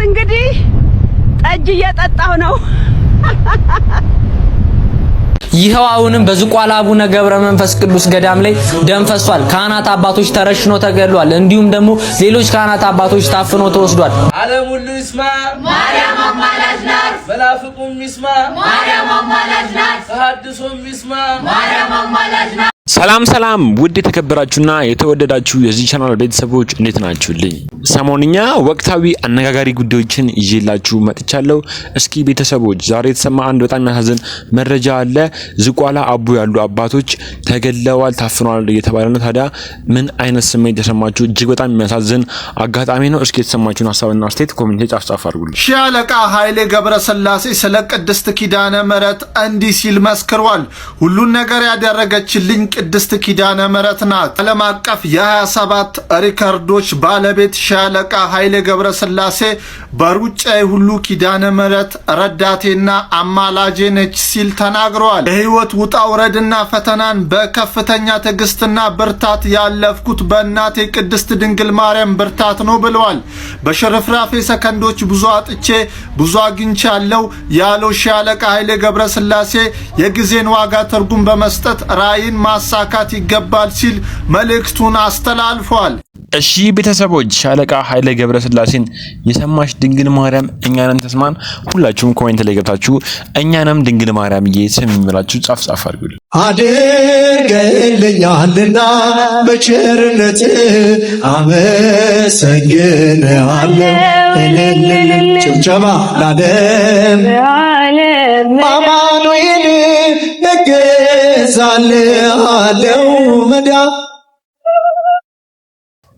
እንግዲህ ጠጅ እየጠጣሁ ነው። ይኸው አሁንም በዝቋላ አቡነ ገብረ መንፈስ ቅዱስ ገዳም ላይ ደም ፈሷል። ካህናት አባቶች ተረሽኖ ተገድሏል። እንዲሁም ደግሞ ሌሎች ካህናት አባቶች ታፍኖ ተወስዷል። ዓለም ሁሉ ይስማ ማርያም አማላጅ ናት። መናፍቁም ይስማ ማርያም አማላጅ ናት። ተሐድሶም ይስማ ማርያም አማላጅ ናት። ሰላም ውድ የተከበራችሁና የተወደዳችሁ የዚህ ቻናል ቤተሰቦች እንዴት ናችሁልኝ? ሰሞንኛ ወቅታዊ አነጋጋሪ ጉዳዮችን ይዤላችሁ መጥቻለሁ። እስኪ ቤተሰቦች ዛሬ የተሰማ አንድ በጣም የሚያሳዝን መረጃ አለ። ዝቋላ አቡ ያሉ አባቶች ተገድለዋል፣ ታፍነዋል እየተባለ ነው። ታዲያ ምን አይነት ስሜት ተሰማችሁ? እጅግ በጣም የሚያሳዝን አጋጣሚ ነው። እስኪ የተሰማችሁን ሐሳብና አስተያየት ኮሜንት ላይ ጻፍ አድርጉልኝ። ሻለቃ ኃይሌ ገብረስላሴ ስለ ቅድስት ኪዳነ ምሕረት እንዲህ ሲል መስክሯል። ሁሉን ነገር ያደረገችልኝ ቅድስት ኪዳነ ምሕረት ናት። ዓለም አቀፍ የ27 ሪከርዶች ባለቤት ሻለቃ ኃይሌ ገብረስላሴ በሩጫዬ ሁሉ ኪዳነ ምሕረት ረዳቴና አማላጄ ነች ሲል ተናግረዋል። የህይወት ውጣ ውረድና ፈተናን በከፍተኛ ትዕግስትና ብርታት ያለፍኩት በእናቴ ቅድስት ድንግል ማርያም ብርታት ነው ብለዋል። በሽርፍራፌ ሰከንዶች ብዙ አጥቼ ብዙ አግኝቻለሁ ያለው ሻለቃ ኃይሌ ገብረስላሴ የጊዜን ዋጋ ትርጉም በመስጠት ራዕይን ማሳካት ይገባል ሲል መልእክቱን አስተላልፏል። እሺ ቤተሰቦች ሻለቃ ኃይሌ ገብረስላሴን የሰማሽ ድንግል ማርያም እኛንም ተስማን። ሁላችሁም ኮሜንት ላይ ገብታችሁ እኛንም ድንግል ማርያም ስም የሚላችሁ ጻፍ አድርጉልኝ። አድርገልኛልና በቸርነት አመሰግንሃለሁ። ጭብጨባ ለዓለም አማኑኤል እገዛልሃለሁ መዳን።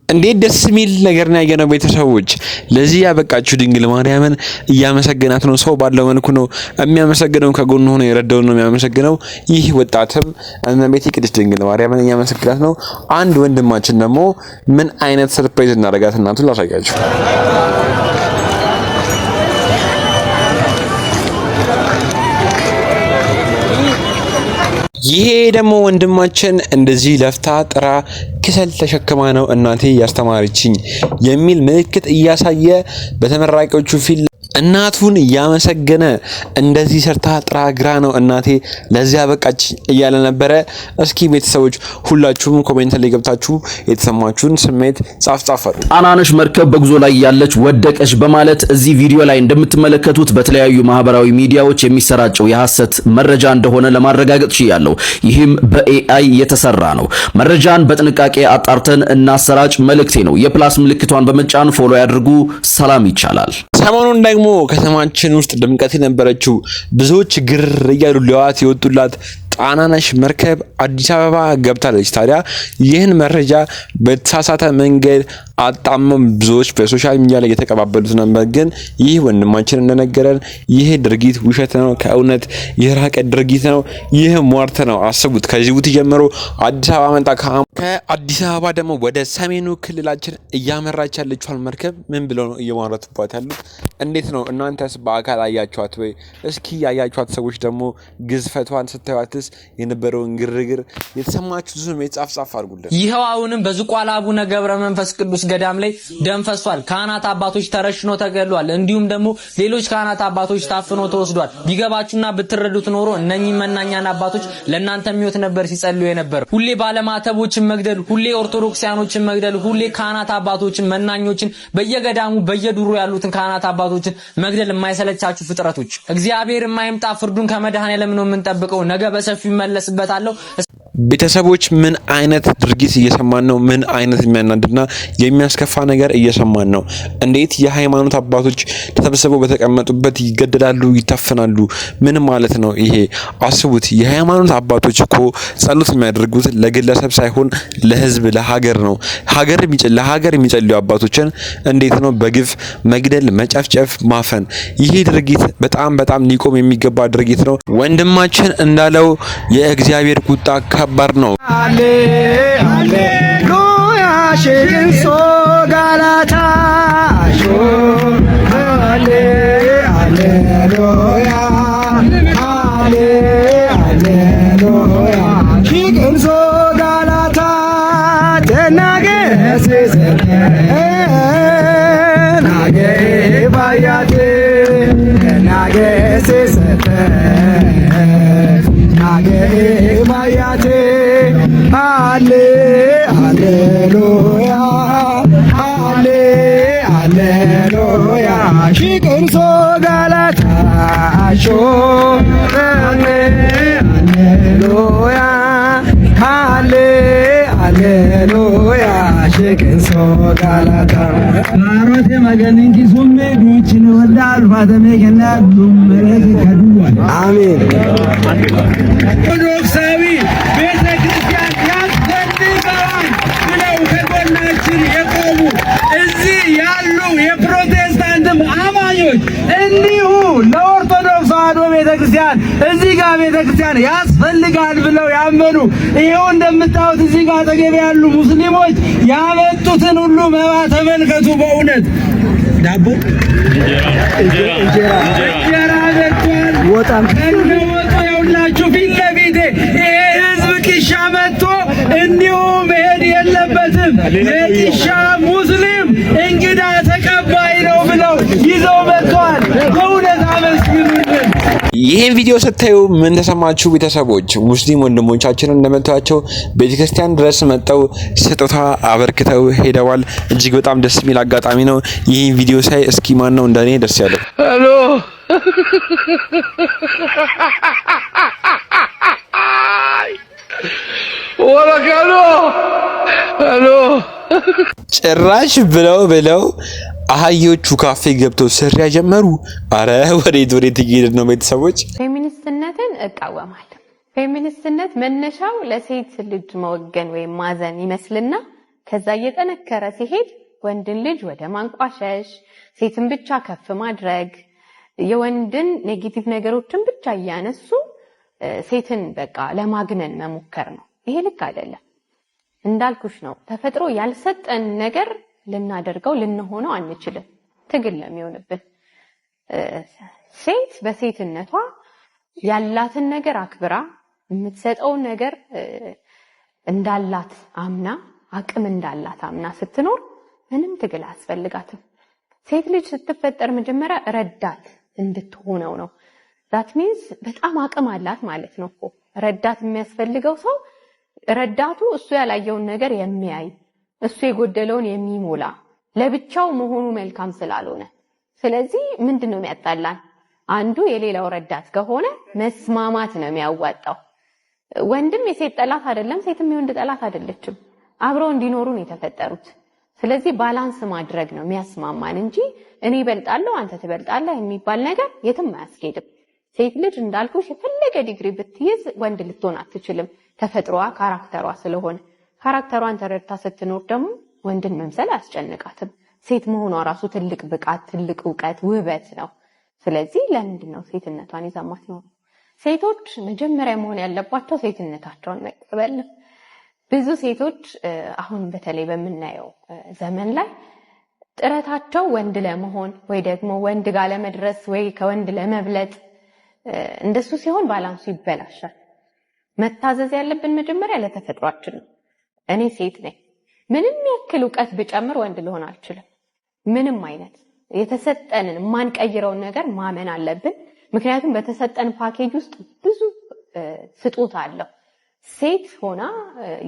እንዴት ደስ የሚል ነገር ነው ያየነው ቤተሰቦች። ለዚህ ያበቃችሁ ድንግል ማርያምን እያመሰገናት ነው። ሰው ባለው መልኩ ነው የሚያመሰግነው፣ ከጎኑ ሆኖ የረዳውን ነው የሚያመሰግነው። ይህ ወጣትም እመቤቴ ቅድስት ድንግል ማርያምን እያመሰገናት ነው። አንድ ወንድማችን ደግሞ ምን አይነት ሰርፕራይዝ እናደርጋት እናቱን ላሳያችሁ። ይሄ ደግሞ ወንድማችን እንደዚህ ለፍታ ጥራ ክሰል ተሸክማ ነው እናቴ ያስተማረችኝ የሚል ምልክት እያሳየ በተመራቂዎቹ ፊት እናቱን ያመሰገነ እንደዚህ ሰርታ ጥራ ግራ ነው እናቴ ለዚያ በቃች እያለ ነበረ። እስኪ ቤተሰቦች ሁላችሁም ኮሜንት ላይ ገብታችሁ የተሰማችሁን ስሜት ጻፍ አድርጉ። ጣናነሽ መርከብ በጉዞ ላይ ያለች ወደቀች በማለት እዚህ ቪዲዮ ላይ እንደምትመለከቱት በተለያዩ ማህበራዊ ሚዲያዎች የሚሰራጨው የሐሰት መረጃ እንደሆነ ለማረጋገጥ ችያለሁ። ይህም በኤአይ የተሰራ ነው። መረጃን በጥንቃቄ አጣርተን እናሰራጭ መልእክቴ ነው። የፕላስ ምልክቷን በመጫን ፎሎ ያድርጉ። ሰላም ይቻላል። ሰሞኑን ደግሞ ከተማችን ውስጥ ድምቀት የነበረችው ብዙዎች ግር እያሉ ሊዋት የወጡላት ጣናነሽ መርከብ አዲስ አበባ ገብታለች። ታዲያ ይህን መረጃ በተሳሳተ መንገድ አጣመም ብዙዎች በሶሻል ሚዲያ ላይ የተቀባበሉት ነበር። ግን ይህ ወንድማችን እንደነገረን ይህ ድርጊት ውሸት ነው፣ ከእውነት የራቀ ድርጊት ነው። ይህ ሟርት ነው። አስቡት፣ ከጅቡቲ ጀምሮ አዲስ አበባ መጣ። ከአዲስ አበባ ደግሞ ወደ ሰሜኑ ክልላችን እያመራች ያለችው መርከብ ምን ብለው ነው እየማረቱባት ያሉት? እንዴት ነው? እናንተስ በአካል አያችኋት ወይ? እስኪ ያያችኋት ሰዎች ደግሞ ግዝፈቷን ስታዩት የነበረውን ግርግር የተሰማችሁ ስሜት ጻፍ አድርጉልን። ይኸው አሁንም በዝቋላ አቡነ ገብረ መንፈስ ቅዱስ ገዳም ላይ ደም ፈሷል። ካህናት አባቶች ተረሽኖ ተገድሏል። እንዲሁም ደግሞ ሌሎች ካህናት አባቶች ታፍኖ ተወስዷል። ቢገባችሁና ብትረዱት ኖሮ እነኚህ መናኛን አባቶች ለእናንተ የሚወት ነበር ሲጸልዩ የነበር። ሁሌ ባለማተቦችን መግደል፣ ሁሌ ኦርቶዶክሳውያኖችን መግደል፣ ሁሌ ካህናት አባቶችን መናኞችን በየገዳሙ በየዱሩ ያሉትን ካህናት አባቶችን መግደል የማይሰለቻችሁ ፍጥረቶች እግዚአብሔር የማይምጣ ፍርዱን ከመድኃኔዓለም ነው የምንጠብቀው። ነገ በሰፊው ይመለስበታል። ቤተሰቦች ምን አይነት ድርጊት እየሰማን ነው? ምን አይነት የሚያናድድና የሚያስከፋ ነገር እየሰማን ነው? እንዴት የሃይማኖት አባቶች ተሰብስበው በተቀመጡበት ይገደላሉ፣ ይታፈናሉ? ምን ማለት ነው ይሄ? አስቡት። የሃይማኖት አባቶች እኮ ጸሎት የሚያደርጉት ለግለሰብ ሳይሆን ለህዝብ፣ ለሀገር ነው። ለሀገር የሚጸልዩ አባቶችን እንዴት ነው በግፍ መግደል፣ መጨፍጨፍ፣ ማፈን? ይሄ ድርጊት በጣም ሊቆም የሚገባ ድርጊት ነው። ወንድማችን እንዳለው የእግዚአብሔር ቁጣ ከባድ ነው። ሃሌሉያ ሽግንሶ ጋላታ ሃሌሉያ ሃሌሉያ ሽግንሶ ጋላታ ተናገሰ nage bayate nage sesete nage bayate ale aleluya ale aleluya shikun so galata asho aleluya ale aleluya shikun so galata marote maganinki summe duchini wadal fatame kenna dumere kadwa amin ኦርቶዶክሳዊ ቤተክርስቲያን ያስፈልጋል ብለው ከጎናችን የቆሙ እዚህ ያሉ የፕሮቴስታንት አማኞች እንዲሁ ለኦርቶዶክስ ተዋሕዶ ቤተክርስቲያን እዚህ ጋር ቤተክርስቲያን ያስፈልጋል ብለው ያመኑ ይሄው እንደምታዩት እዚህ ጋር አጠገብ ያሉ ሙስሊሞች ያመጡትን ሁሉ መባ ተመልከቱ። በእውነት ዳቦ እንጀራ መጥቷል። ወጣም ከነወጡ ያውላችሁ ፊት ለፊቴ ይሄ ህዝብ ቂሻ መጥቶ እንዲሁ መሄድ የለበትም። የቂሻ ሙስሊም እንግዳ ተቀባይ ነው ብለው ይዘው መጥቷል። በእውነት አመስግኑልን። ይህን ቪዲዮ ስታዩ ምን ተሰማችሁ ቤተሰቦች? ሙስሊም ወንድሞቻችንን እንደመቷቸው ቤተክርስቲያን ድረስ መጠው ስጦታ አበርክተው ሄደዋል። እጅግ በጣም ደስ የሚል አጋጣሚ ነው። ይህን ቪዲዮ ሳይ እስኪ ማን ነው እንደኔ ደስ ያለው? ሄሎ ወለካሎ ሄሎ ጭራሽ ብለው አህዮቹ ካፌ ገብተው ስራ ጀመሩ። አረ ወዴት እየሄድን ነው ቤተሰቦች? ፌሚኒስትነትን እቃወማለሁ። ፌሚኒስትነት መነሻው ለሴት ልጅ መወገን ወይም ማዘን ይመስልና ከዛ እየጠነከረ ሲሄድ ወንድን ልጅ ወደ ማንቋሸሽ፣ ሴትን ብቻ ከፍ ማድረግ፣ የወንድን ኔጌቲቭ ነገሮችን ብቻ እያነሱ ሴትን በቃ ለማግነን መሞከር ነው። ይሄ ልክ አይደለም። እንዳልኩሽ ነው፣ ተፈጥሮ ያልሰጠን ነገር ልናደርገው ልንሆነው አንችልም። ትግል ለሚሆንብን ሴት በሴትነቷ ያላትን ነገር አክብራ የምትሰጠውን ነገር እንዳላት አምና አቅም እንዳላት አምና ስትኖር ምንም ትግል አያስፈልጋትም። ሴት ልጅ ስትፈጠር መጀመሪያ ረዳት እንድትሆነው ነው። ዛት ሚንስ በጣም አቅም አላት ማለት ነው እኮ። ረዳት የሚያስፈልገው ሰው ረዳቱ እሱ ያላየውን ነገር የሚያይ እሱ የጎደለውን የሚሞላ ለብቻው መሆኑ መልካም ስላልሆነ፣ ስለዚህ ምንድነው የሚያጣላን? አንዱ የሌላው ረዳት ከሆነ መስማማት ነው የሚያዋጣው። ወንድም የሴት ጠላት አይደለም፣ ሴትም የወንድ ጠላት አይደለችም። አብረው እንዲኖሩ ነው የተፈጠሩት። ስለዚህ ባላንስ ማድረግ ነው የሚያስማማን እንጂ እኔ እበልጣለሁ አንተ ትበልጣለህ የሚባል ነገር የትም አያስኬድም። ሴት ልጅ እንዳልኩሽ የፈለገ ዲግሪ ብትይዝ ወንድ ልትሆን አትችልም። ተፈጥሯ ካራክተሯ ስለሆነ ካራክተሯን ተረድታ ስትኖር ደግሞ ወንድን መምሰል አያስጨንቃትም። ሴት መሆኗ ራሱ ትልቅ ብቃት፣ ትልቅ ዕውቀት፣ ውበት ነው። ስለዚህ ለምንድን ነው ሴትነቷን ይዛ ማትኖር? ሴቶች መጀመሪያ መሆን ያለባቸው ሴትነታቸውን መቀበል ነው። ብዙ ሴቶች አሁን በተለይ በምናየው ዘመን ላይ ጥረታቸው ወንድ ለመሆን ወይ ደግሞ ወንድ ጋር ለመድረስ ወይ ከወንድ ለመብለጥ እንደሱ ሲሆን ባላንሱ ይበላሻል። መታዘዝ ያለብን መጀመሪያ ለተፈጥሯችን ነው። እኔ ሴት ነኝ፣ ምንም ያክል ዕውቀት ብጨምር ወንድ ልሆን አልችልም። ምንም አይነት የተሰጠንን ማንቀይረውን ነገር ማመን አለብን። ምክንያቱም በተሰጠን ፓኬጅ ውስጥ ብዙ ስጦታ አለው። ሴት ሆና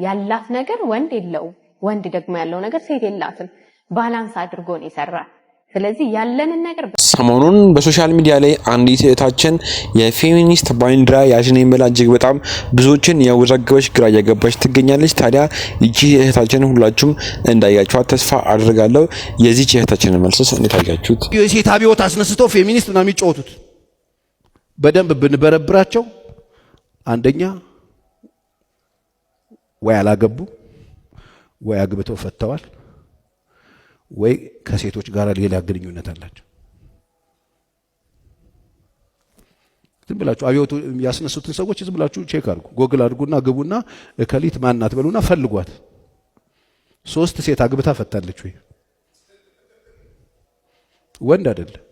ያላት ነገር ወንድ የለውም፣ ወንድ ደግሞ ያለው ነገር ሴት የላትም። ባላንስ አድርጎ ነው ይሰራል። ስለዚህ ያለንን ነገር ሰሞኑን በሶሻል ሚዲያ ላይ አንዲት እህታችን የፌሚኒስት ባንዲራ ያዥነኝ ብላ እጅግ በጣም ብዙዎችን ያወዛገበች ግራ እያገባች ትገኛለች። ታዲያ ይቺ እህታችን ሁላችሁም እንዳያችኋት ተስፋ አድርጋለሁ። የዚች እህታችን መልስስ እንዴት አያችሁት? የሴት አብዮት አስነስተው ፌሚኒስት ምናምን የሚጫወቱት በደንብ ብንበረብራቸው አንደኛ ወይ አላገቡ ወይ አግብተው ፈተዋል ወይ ከሴቶች ጋር ሌላ ግንኙነት አላቸው። ዝም ብላችሁ አብዮቱ ያስነሱትን ሰዎች ዝም ብላችሁ ቼክ አድርጉ፣ ጎግል አድርጉና ግቡና እከሊት ማናት በሉና ፈልጓት። 3 ሴት አግብታ ፈታለች ወይ? ወንድ አይደለም።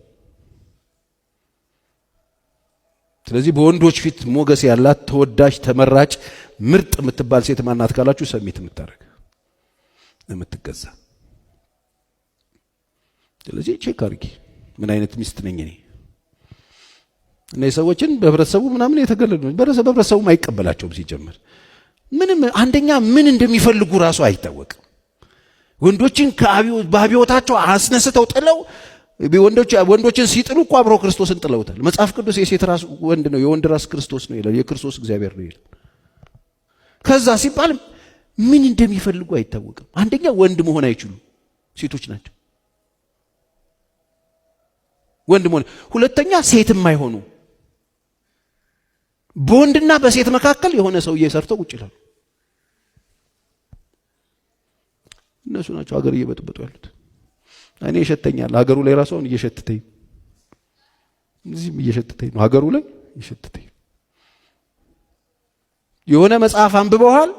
ስለዚህ በወንዶች ፊት ሞገስ ያላት ተወዳጅ፣ ተመራጭ፣ ምርጥ የምትባል ሴት ማናት ካላችሁ ሰሚት የምታረግ የምትገዛ ስለዚህ ቼክ አድርጊ ምን አይነት ሚስት ነኝ እኔ። እነዚህ ሰዎችን በህብረተሰቡ ምናምን የተገለሉ ነው። በህብረተሰቡ አይቀበላቸውም ሲጀመር። ምንም አንደኛ ምን እንደሚፈልጉ ራሱ አይታወቅም። ወንዶችን በአብዮታቸው አስነስተው ጥለው ወንዶችን ሲጥሉ እኮ አብረው ክርስቶስን ጥለውታል። መጽሐፍ ቅዱስ የሴት ራስ ወንድ ነው፣ የወንድ ራስ ክርስቶስ ነው ይላል። የክርስቶስ እግዚአብሔር ነው ይላል። ከዛ ሲባል ምን እንደሚፈልጉ አይታወቅም። አንደኛ ወንድ መሆን አይችሉም፣ ሴቶች ናቸው ወንድ መሆን። ሁለተኛ ሴትም አይሆኑ። በወንድና በሴት መካከል የሆነ ሰው እየሰርተው ቁጭ ይላሉ። እነሱ ናቸው ሀገር እየበጠበጡ ያሉት። እኔ ይሸተኛል ሀገሩ ላይ ራሱ አሁን እየሸተተኝ፣ እዚህም እየሸተተኝ ነው ሀገሩ ላይ እየሸተተኝ። የሆነ መጽሐፍ አንብበዋል፣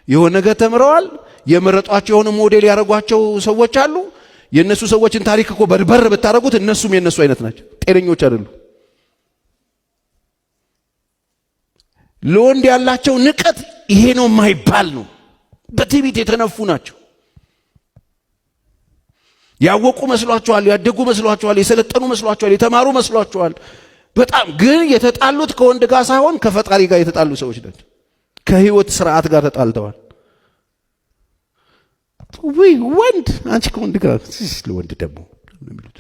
የሆነ ነገር ተምረዋል፣ የመረጧቸው የሆነ ሞዴል ያደረጓቸው ሰዎች አሉ። የነሱ ሰዎችን ታሪክ እኮ በርበር ብታረጉት እነሱም የነሱ አይነት ናቸው፣ ጤነኞች አይደሉም። ለወንድ ያላቸው ንቀት ይሄ ነው የማይባል ነው። በትዕቢት የተነፉ ናቸው። ያወቁ መስሏቸዋል፣ ያደጉ መስሏቸዋል፣ የሰለጠኑ መስሏቸዋል፣ የተማሩ መስሏቸዋል። በጣም ግን የተጣሉት ከወንድ ጋር ሳይሆን ከፈጣሪ ጋር የተጣሉ ሰዎች ናቸው። ከህይወት ስርዓት ጋር ተጣልተዋል። ወይ ወንድ አንቺ ከወንድ ጋር ለወንድ ደግሞ የሚሉት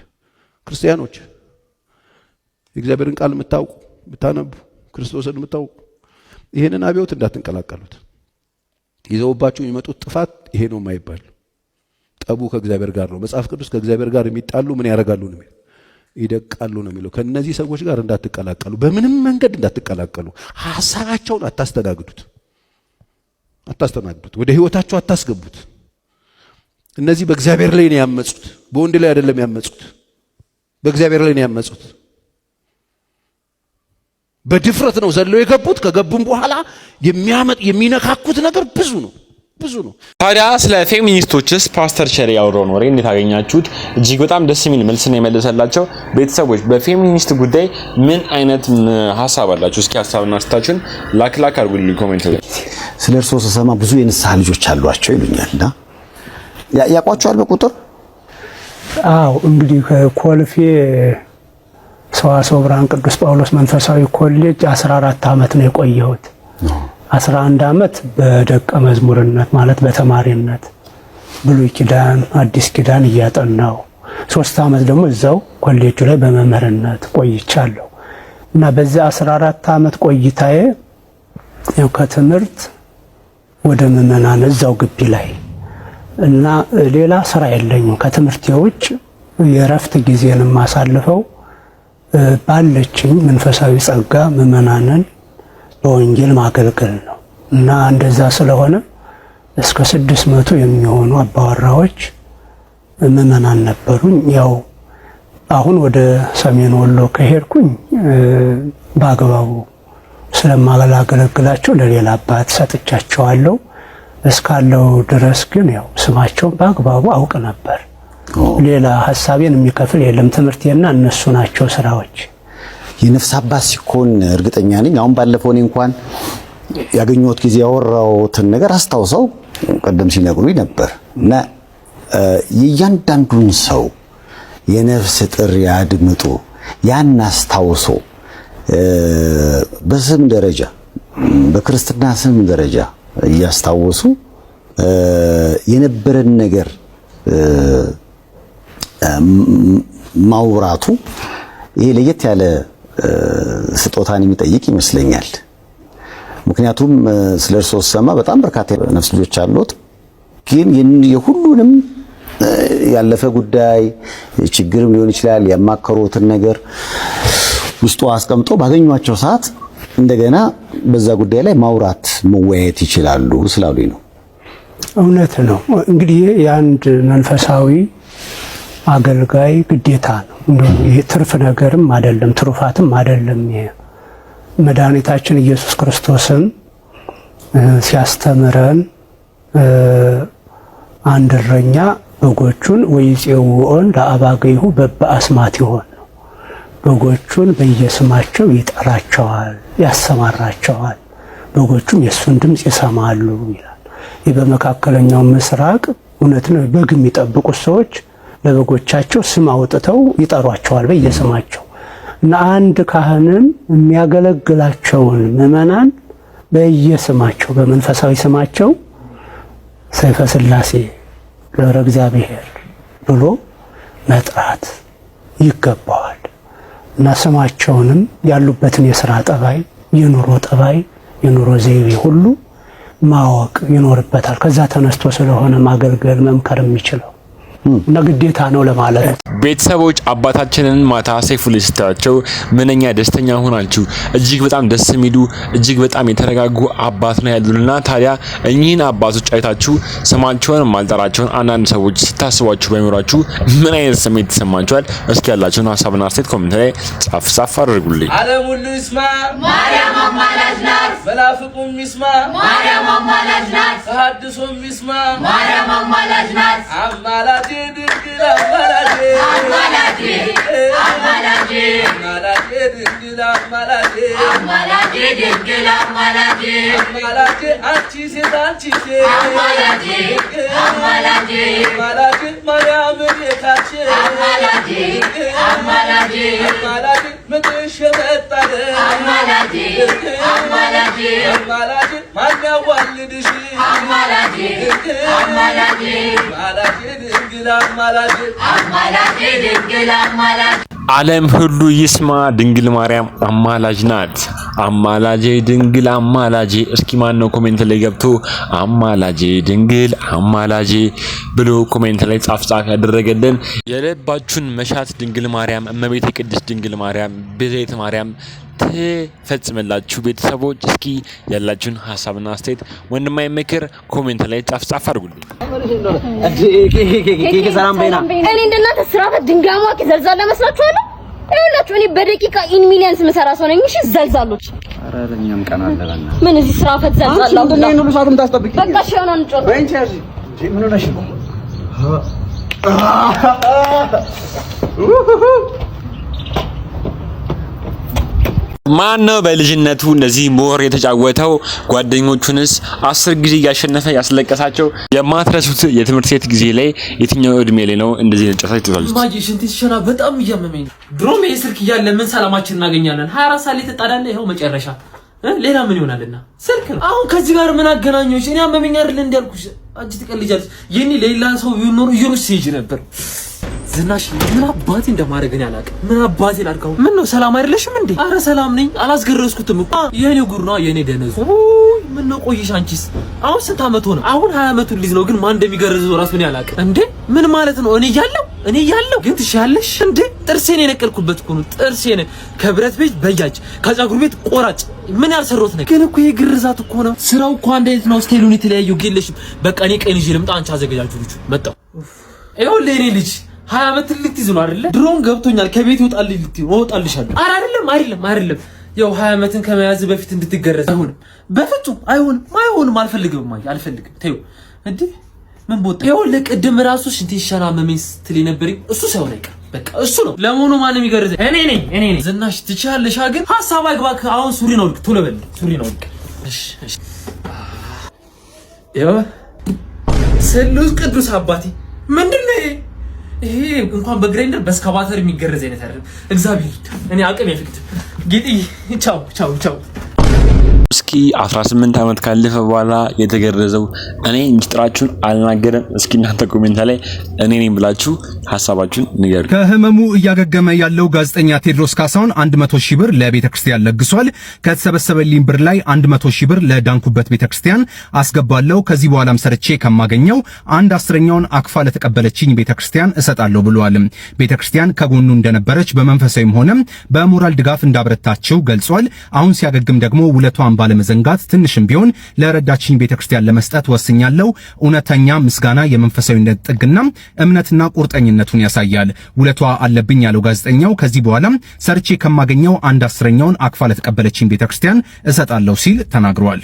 ክርስቲያኖች የእግዚአብሔርን ቃል የምታውቁ የምታነቡ ክርስቶስን የምታውቁ ይሄንን አብዮት እንዳትንቀላቀሉት። ይዘውባችሁ የሚመጡት ጥፋት ይሄ ነው የማይባል ጠቡ ከእግዚአብሔር ጋር ነው። መጽሐፍ ቅዱስ ከእግዚአብሔር ጋር የሚጣሉ ምን ያደርጋሉ ነው የሚለው? ይደቃሉ ነው የሚለው። ከነዚህ ሰዎች ጋር እንዳትቀላቀሉ፣ በምንም መንገድ እንዳትቀላቀሉ። ሐሳባቸውን አታስተናግዱት፣ ወደ ህይወታቸው አታስገቡት። እነዚህ በእግዚአብሔር ላይ ነው ያመጹት፣ በወንድ ላይ አይደለም ያመጹት፣ በእግዚአብሔር ላይ ነው ያመጹት። በድፍረት ነው ዘለው የገቡት። ከገቡም በኋላ የሚነካኩት ነገር ብዙ ነው። ታዲያ ስለ ፌሚኒስቶችስ ፓስተር ቸሬ ያወራውን ወሬ እንዴት አገኛችሁት? እጅግ በጣም ደስ የሚል መልስ ነው የመለሰላቸው። ቤተሰቦች በፌሚኒስት ጉዳይ ምን አይነት ሐሳብ አላችሁ? እስኪ ሐሳብና አስተያየታችሁን ላክ አድርጉልኝ ኮሜንት ላይ። ስለ እርሶ ስሰማ ብዙ የንስሐ ልጆች አሏቸው ይሉኛልና ያቋቸዋል በቁጥር? አዎ እንግዲህ ኮልፌ ሰዋስወ ብርሃን ቅዱስ ጳውሎስ መንፈሳዊ ኮሌጅ 14 ዓመት ነው የቆየሁት። 11 ዓመት በደቀ መዝሙርነት ማለት በተማሪነት ብሉይ ኪዳን አዲስ ኪዳን እያጠናው፣ 3 ዓመት ደግሞ እዛው ኮሌጁ ላይ በመምህርነት ቆይቻለሁ። እና በዛ 14 ዓመት ቆይታዬ ያው ከትምህርት ወደ ምዕመናን እዛው ግቢ ላይ እና ሌላ ስራ የለኝም። ከትምህርት ውጭ የረፍት ጊዜን ማሳልፈው ባለችኝ መንፈሳዊ ጸጋ ምዕመናንን በወንጌል ማገልገል ነው። እና እንደዛ ስለሆነ እስከ 600 የሚሆኑ አባወራዎች ምዕመናን ነበሩኝ። ያው አሁን ወደ ሰሜን ወሎ ከሄድኩኝ በአግባቡ ስለማገለግላቸው ለሌላ አባት ሰጥቻቸዋለሁ። እስካለው ድረስ ግን ያው ስማቸውን በአግባቡ አውቅ ነበር። ሌላ ሐሳቤን የሚከፍል የለም። ትምህርቴና እነሱ ናቸው ስራዎች። የነፍስ አባት ሲኮን እርግጠኛ ነኝ አሁን ባለፈው እኔ እንኳን ያገኘሁት ጊዜ ያወራሁትን ነገር አስታውሰው ቀደም ሲነግሩኝ ነበር። እና የእያንዳንዱን ሰው የነፍስ ጥሪ ያድምጡ፣ ያን አስታውሶ በስም ደረጃ በክርስትና ስም ደረጃ እያስታወሱ የነበረን ነገር ማውራቱ ይሄ ለየት ያለ ስጦታን የሚጠይቅ ይመስለኛል። ምክንያቱም ስለ እርሶ ሰማ በጣም በርካታ ነፍስ ልጆች አሉት። ግን የሁሉንም ያለፈ ጉዳይ ችግርም ሊሆን ይችላል ያማከሩትን ነገር ውስጡ አስቀምጦ ባገኟቸው ሰዓት እንደገና በዛ ጉዳይ ላይ ማውራት መወያየት ይችላሉ ስላሉኝ ነው። እውነት ነው። እንግዲህ የአንድ መንፈሳዊ አገልጋይ ግዴታ ነው። ይሄ ትርፍ ነገርም አይደለም፣ ትሩፋትም አይደለም። ይሄ መድኃኒታችን ኢየሱስ ክርስቶስን ሲያስተምረን አንድ እረኛ በጎቹን ወይጼውዖን ለአባገይሁ በበአስማቲሆ ነው። በጎቹን በየስማቸው ይጠራቸዋል፣ ያሰማራቸዋል። በጎቹም የሱን ድምጽ ይሰማሉ ይላል። ይህ በመካከለኛው ምስራቅ እውነት ነው። በግ የሚጠብቁት ሰዎች ለበጎቻቸው ስም አውጥተው ይጠሯቸዋል በየስማቸው እና አንድ ካህንም የሚያገለግላቸውን ምዕመናን በየስማቸው በመንፈሳዊ ስማቸው ሰይፈ ሥላሴ ገብረ እግዚአብሔር ብሎ መጥራት ይገባዋል እና ስማቸውንም ያሉበትን የሥራ ጠባይ የኑሮ ጠባይ የኑሮ ዘይቤ ሁሉ ማወቅ ይኖርበታል። ከዛ ተነስቶ ስለሆነ ማገልገል መምከር የሚችለው እና ግዴታ ነው ለማለት ነው። ቤተሰቦች አባታችንን ማታ ሰይፉ ላይ ስታያቸው ምንኛ ደስተኛ ሆናችሁ እጅግ በጣም ደስ የሚሉ እጅግ በጣም የተረጋጉ አባት ነው ያሉንና ታዲያ እኚህን አባቶች አይታችሁ ስማቸውን ማልጠራቸውን አንዳንድ ሰዎች ስታስቧችሁ ባይኖራችሁ ምን አይነት ስሜት ተሰማችኋል? እስኪ ያላችሁን ሐሳብና አስተያየት ኮሜንት ላይ ጻፍ አድርጉልኝ። ዓለም ሁሉ ይስማ ማርያም አማላጅ ናት። መናፍቁም ይስማ ማርያም አማላጅ ናት። ተሐድሶም ይስማ ማርያም አማላጅ ናት። አማላጅ ድንግል አማላጅ አማላጅ አማላጅ አማላጅ ድንግል አማላጅ አማላጅ ድንግል አማላጅ አማላጅ አንቺ ሴት አንቺ ሴት አማላጅ አማላጅ አማላጅ ማርያም ቤታችን አማላጅ አማላጅ አማላጅ ምጥሽ መጣለ አማላጅ አማላጅ አማላጅ ማን ያዋልድሽ አማላጅ አማላጅ አማላጅ ድንግል አማላጅ አማላጅ ድንግል አማላጅ ዓለም ሁሉ ይስማ ድንግል ማርያም አማላጅ ናት። አማላጄ ድንግል አማላጄ። እስኪ ማን ነው ኮሜንት ላይ ገብቶ አማላጄ ድንግል አማላጄ ብሎ ኮሜንት ላይ ጻፍ ያደረገልን? የልባችሁን መሻት ድንግል ማርያም እመቤቴ ቅድስት ድንግል ማርያም ቤዛዊተ ማርያም ትፈጽምላችሁ። ቤተሰቦች እስኪ ያላችሁን ሐሳብና አስተያየት ወንድማይ ምክር ኮሜንት ላይ ጻፍ አድርጉልኝ። እኔ እንደናንተ ስራ በድንጋማ ከዘልዛላ መስላችኋለሁ? ይኸውላችሁ እኔ በደቂቃ ኢን ሚሊየንስ መሰራ ሰው ነኝ። እሺ ዘልዛሎች አረረኛም ቀና አለና ምን እዚህ ስራ ፈትዘልዛላ ብላ ነው ሰዓቱን ታስጠብቂ። በቃ እሺ ሆነ እንጮህ ወይንቺ ያዚ ምን ሆነሽ ነው? ማን ነው በልጅነቱ እንደዚህ ሞር የተጫወተው? ጓደኞቹንስ 10 ጊዜ ያሸነፈ ያስለቀሳቸው? የማትረሱት የትምህርት ቤት ጊዜ ላይ የትኛው እድሜ ላይ ነው እንደዚህ ተጫወታ ይተዋል? ማጂ ሽንት ሲሸና በጣም እያመመኝ። ድሮም ይሄ ስልክ እያለ ምን ሰላማችን እናገኛለን? 24 ሰዓት ላይ ተጣዳለ። ይሄው መጨረሻ ሌላ ምን ይሆናልና ስልክ ነው። አሁን ከዚህ ጋር ምን አገናኘሽ? እኔ አመመኝ አይደል እንዲያልኩሽ አንቺ ትቀልጃለሽ። የኔ ሌላ ሰው ይኖር ይኖርሽ ሲጅ ነበር። ዝናሽ ምን አባቴ እንደማረግ ነው ያላቀ። ምን አባቴ ላድርገው? ምን ነው ሰላም አይደለሽም እንዴ? አረ ሰላም ነኝ፣ አላስገረዝኩትም እኮ። የኔ ጉር ነው የኔ ደነዙ። ምን ነው ቆይሽ? አንቺስ አሁን ስንት አመት ሆነ? አሁን 20 አመቱ ልጅ ነው፣ ግን ማን እንደሚገርዘው ራሱ ነው ያላቀ። እንዴ ምን ማለት ነው? እኔ ያለው ግን ትሻለሽ እንዴ? ጥርሴን የነቀልኩበት እኮ ነው። ጥርሴን ከብረት ቤት በያጅ ከፀጉር ቤት ቆራጭ ምን ያልሰሩት ነገር ግን እኮ የግርዛት እኮ ነው። ስራው እኮ አንድ አይነት ነው። ስቴሉን የተለያየው ግለሽም። በቃ እኔ ቀን ይዤ ልምጣ፣ አንቺ አዘገጃጁ ልጅ መጣው። ይኸውልህ እኔ ልጅ 20 አመት ልትይዝ ነው አይደለ? ድሮን ገብቶኛል። ከቤት ይወጣልኝ ልትይ ወጣልሻለሁ። አይደለም ያው 20 አመትን ከመያዝ በፊት እንድትገረዝ አይሆንም። በፍጹም አይሆንም። አልፈልግም ተይው እንዴ ምን ቦታ ይኸውልህ፣ ቅድም ራሱ ሽንቴ ይሻና መመኝ ስትለኝ ነበር። እሱ ሳይሆን አይቀር በቃ እሱ ነው። ለመሆኑ ማንም ይገርዘ? እኔ ነኝ። ዝናሽ ትችያለሽ፣ ግን ሐሳብ አይግባክ። አሁን ሱሪ ነው ልክ ቶሎ በል ሱሪ ነው ልክ። እሺ ያው ስሉስ ቅዱስ አባቴ ምንድነው ይሄ? እንኳን በግራይንደር በስካባተር የሚገረዝ አይነት አይደለም። እግዚአብሔር እኔ አቅም ያፍቅት ጌጥዬ ቻው። እስኪ 18 አመት ካለፈ በኋላ የተገረዘው እኔ እንጅጥራችሁን አልናገረም። እስኪ እናንተ ኮሜንት ላይ እኔ ነኝ ብላችሁ ሐሳባችሁን ንገሩ። ከህመሙ እያገገመ ያለው ጋዜጠኛ ቴዎድሮስ ካሳሁን 100 ሺህ ብር ለቤተክርስቲያን ለግሷል። ከተሰበሰበልኝ ብር ላይ 100 ሺህ ብር ለዳንኩበት ቤተክርስቲያን አስገባለሁ። ከዚህ በኋላም ሰርቼ ከማገኘው 1/10ኛውን አክፋ ለተቀበለችኝ ቤተክርስቲያን እሰጣለሁ ብሏል። ቤተክርስቲያን ከጎኑ እንደነበረች በመንፈሳዊም ሆነ በሞራል ድጋፍ እንዳበረታቸው ገልጿል። አሁን ሲያገግም ደግሞ ውለቷን ባለመዘንጋት ትንሽም ቢሆን ለረዳችኝ ቤተክርስቲያን ለመስጠት ወስኛለሁ። እውነተኛ ምስጋና የመንፈሳዊነት ጥግና እምነትና ቁርጠኝነቱን ያሳያል። ውለቷ አለብኝ ያለው ጋዜጠኛው ከዚህ በኋላ ሰርቼ ከማገኘው 1/10ኛውን አክፋ ለተቀበለችኝ ቤተክርስቲያን እሰጣለሁ ሲል ተናግሯል።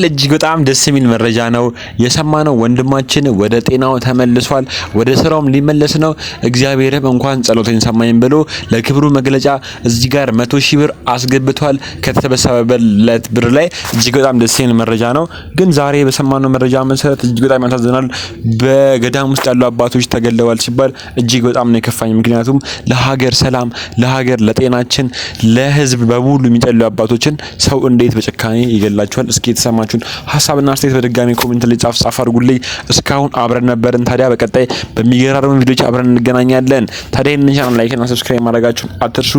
እጅግ በጣም ደስ የሚል መረጃ ነው የሰማነው። ወንድማችን ወደ ጤናው ተመልሷል፣ ወደ ስራውም ሊመለስ ነው። እግዚአብሔርም እንኳን ጸሎቴን ሰማኝ ብሎ ለክብሩ መግለጫ እዚህ ጋር 100,000 ብር አስገብቷል ከተሰበሰበለት ብር ላይ። እጅግ በጣም ደስ የሚል መረጃ ነው። ግን ዛሬ በሰማነው መረጃ መሰረት እጅግ በጣም ያሳዝናል። በገዳም ውስጥ ያሉ አባቶች ተገለዋል ሲባል እጅግ በጣም ነው የከፋኝ። ምክንያቱም ለሀገር ሰላም፣ ለሀገር ለጤናችን፣ ለህዝብ በሙሉ የሚጠሉ አባቶችን ሰው እንዴት በጭካኔ ይገላል? እስኪ የተሰማችሁን ሐሳብና አስተያየት በድጋሚ ኮሜንት ላይ ጻፍ አድርጉልኝ። እስካሁን አብረን ነበርን። ታዲያ በቀጣይ በሚገራረሙ ቪዲዮዎች አብረን እንገናኛለን። ታዲያ ይህንን ቻናል ላይክ እና ሰብስክራይብ ማድረጋችሁን አትርሱ።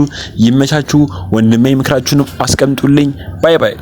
ይመቻችሁ። ወንድሜ ምክራችሁን አስቀምጡልኝ። ባይ ባይ።